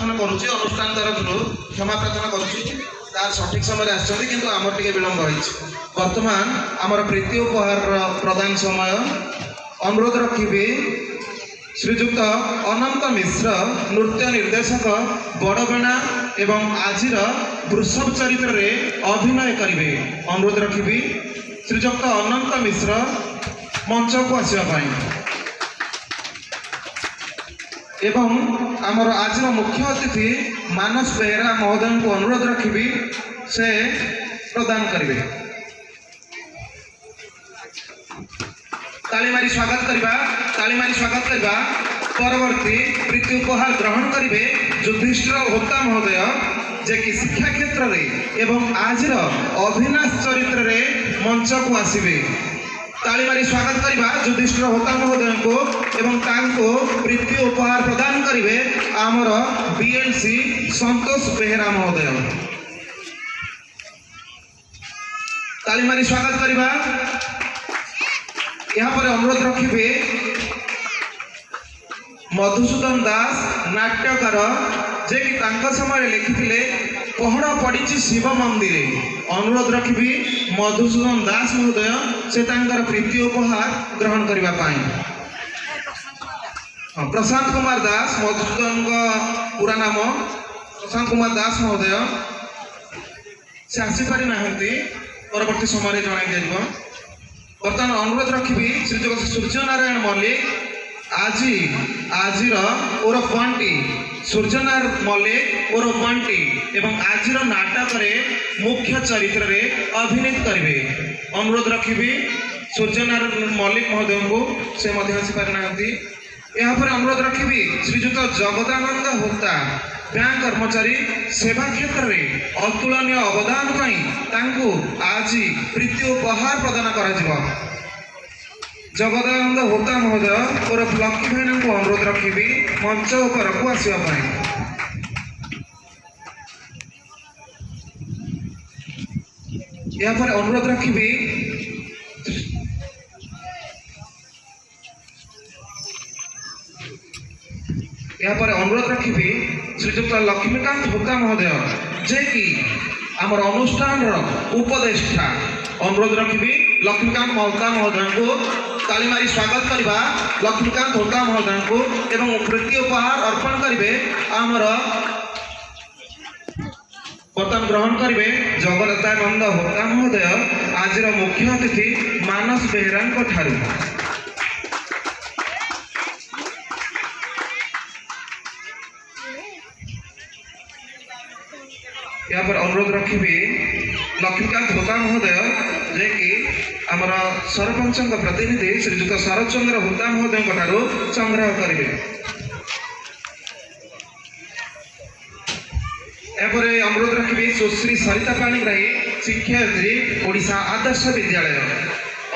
प्रार्थना करुच्ची अनुष्ठान तरफ क्षमा प्रार्थना करुच्ची तार सठिक समय आसछन्ती किंतु आमर टिके विलंब होइछि। वर्तमान आमर प्रीति उपहार प्रदान समय अनुरोध रखिबे श्रीजुक्त अनंत मिश्र नृत्य निर्देशक बड़बेणा एवं आजिर वृषभ चरित्र रे अभिनय करिवे। अनुरोध रखिबे श्रीजुक्त अनंत मिश्र मंच को आसिबा पाई एवं आमर आज मुख्य अतिथि मानस बेहरा महोदय को अनुरोध रखिबी से प्रदान करिवे। ताली मारी स्वागत करबा परवर्ती प्रीति उपहार ग्रहण करिवे युधिष्ठिर होता महोदय जे कि शिक्षा क्षेत्र रे एवं आज अभिनाश चरित्र रे मंच को आसिबे। ताली मारी स्वागत करबा युधिष्ठिर होता महोदय को एवं तांको प्रीति उपहार प्रदान करिवे आमर बीएलसी संतोष बेहरा महोदय। ताली मारी स्वागत करबा। यहाँ पर अनुरोध रखिबे मधुसूदन दास नाट्यकार जे कि तांका समय लिखिथिले पहड़ पड़ी शिव मंदिर। अनुरोध रखिबी मधुसूदन दास महोदय से तांकर प्रीति उपहार ग्रहण करबा पाई। प्रशांत कुमार दास मधुसूदन का पूरा नाम प्रशांत कुमार दास महोदय से आसीपारि नाहंती परवर्ती समय जणाई दिया। बर्तमान अनुरोध रखिबी श्रीजुक्त सूर्यनारायण मल्लिक आजिर ओरफ बंटी सूर्यनारायण मल्लिक ओरफ बंटी एवं आजिर नाटक रे मुख्य चरित्र रे अभिनीत करिवे। अनुरोध रखिबी सूर्यनारायण मल्लिक महोदय को से मध्य आसीपारि नाहंती। यहाँ पर अनुरोध रखिबी श्रीजुक्त जगदानंद होता बैंक कर्मचारी सेवा क्षेत्र में अतुलनीय अवदान पाई तांको आज प्रीति उपहार प्रदान करा। जगदानंद होता महोदय और लक्की भाई को अनुरोध रखिबी मंच ऊपर को आसिबा पाई। यहाँ पर अनुरोध रखिबी श्रीजुक्त लक्ष्मीकांत होता महोदय जे कि आमर अनुष्ठान उपदेष्टा। अनुरोध रखिबी लक्ष्मीकांत होता महोदय को ताली मारी स्वागत करबा लक्ष्मीकांत होता महोदय को एवं प्रीति उपहार अर्पण करिवे आमर बर्तमान ग्रहण करिवे जगदानंद होता महोदय आज मुख्य अतिथि मानस बेहरा ठारू। यहाँ पर अनुरोध रखिबी लक्ष्मीकांत होता महोदय जे कि आमर सरपंच प्रतिनिधि श्रीजुक्त शरद चंद्र होता महोदय ठारू संग्रह करिवे। एपर अनुरोध रखिबी सुश्री सरिता पाणिग्राही शिक्षयित्री ओडिशा आदर्श विद्यालय।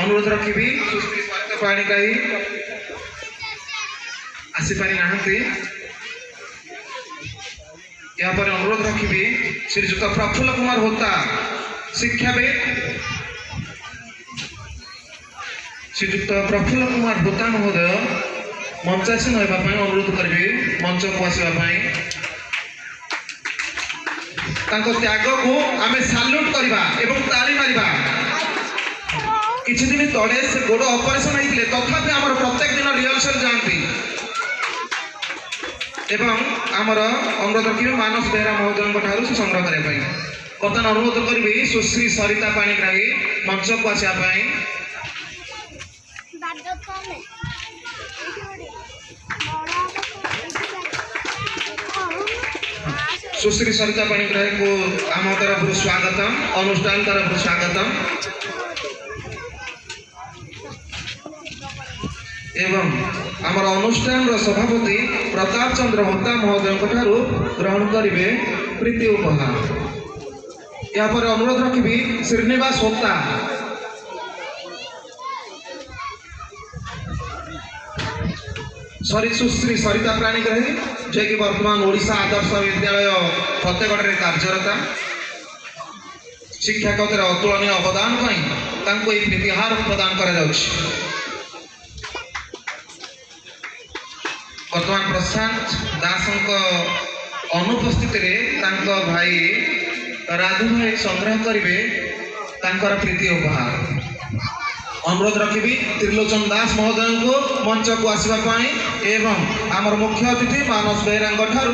अनुरोध रखिबी सुश्री सरिता पाणिग्राही आसीपारि नाहंती। यहाँ पर अनुरोध रखिबी श्रीजुक्त प्रफुल्ल कुमार होता शिक्षाविद श्रीजुक्त प्रफुल्ल कुमार होता महोदय मंचासीन होगा अनुरोध करेंगे मंच को आसवाई। त्याग को आम साल्यूट करवा एवं ताली मारिबा। किछि दिन तले से गोड़ ऑपरेशन होइतिले तथापि आमर प्रत्येक दिन रिहर्सल जाती एवं आमर अनुरोध रखिबे मानस बेहरा महोदय ठारू से संग्रह करने। बर्तमान अनुरोध करी सुश्री सरिता पाणिग्राही मंच को आसवाई। सुश्री सरिता पाणिग्राही को आम तरफ स्वागतम अनुष्ठान तरफ स्वागतम एवं आमर अनुष्ठान सभापति प्रताप चंद्र होता महोदय ठारू ग्रहण करेंगे प्रीति उपहार। यहाँ पर अनुरोध रखिबी श्रीनिवास होता सुश्री सरिता पाणिग्राही जे कि वर्तमान ओडिशा आदर्श विद्यालय फतेगढ़ कार्यरता शिक्षा क्षेत्र में अतुलनीय अवदान पाई प्रीतिहार प्रदान करा जाउछि। वर्तमान प्रशांत दास अनुपस्थित भाई राधु भाई संग्रह करेंगे प्रीति उपहार अनुरोध रखी त्रिलोचन दास महोदय को मंच को आसवाई एवं आमर मुख्य अतिथि मानस बेहरा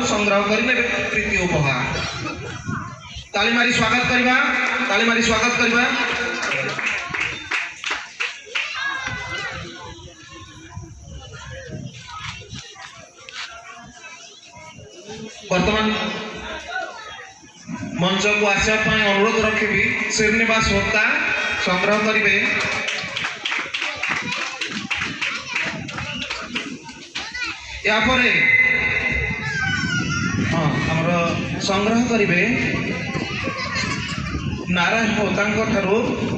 संग्रह करेंगे प्रीति उपहार ताली मारी स्वागत करवा ताली मारी स्वागत करवा। वर्तमान मंच को आसवाई अनुरोध रखी श्रीनिवास होता संग्रह करेंगे यापर हाँ आमर संग्रह करेंगे नारायण होता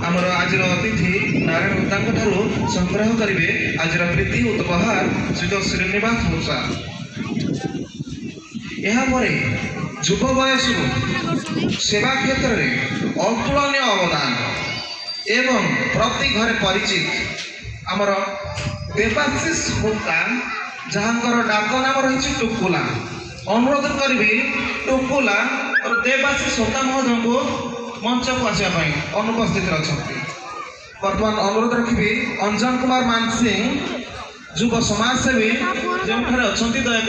आमर आज अतिथि नारायण होता संग्रह करेंगे आज प्रीति उपहार श्री श्रीनिवास होता यापर युव बयस सेवा क्षेत्र में अतुलनीय अवदान एवं प्रति घरे परिचित आमर देवाशीष होता जहाँकर डाक नाम रही टुकुला अनुरोध करी टुकुला और देवाशीष होता महोदय को मंच को आसवाई अनुपस्थित अच्छा बर्तमान अनुरोध रखी अंजन कुमार मानसिंह युव समाजसेवी जो अच्छा दया